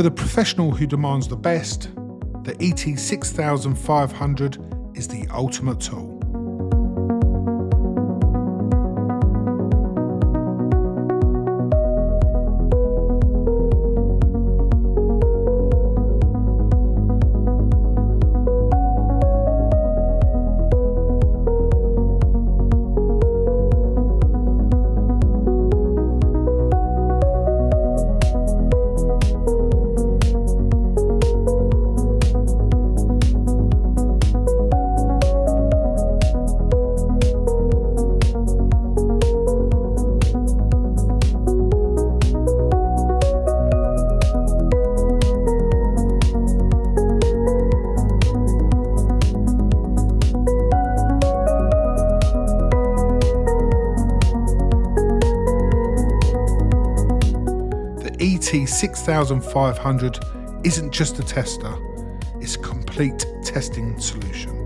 For the professional who demands the best, the ET6500 is the ultimate tool. ET6500 isn't just a tester, it's a complete testing solution.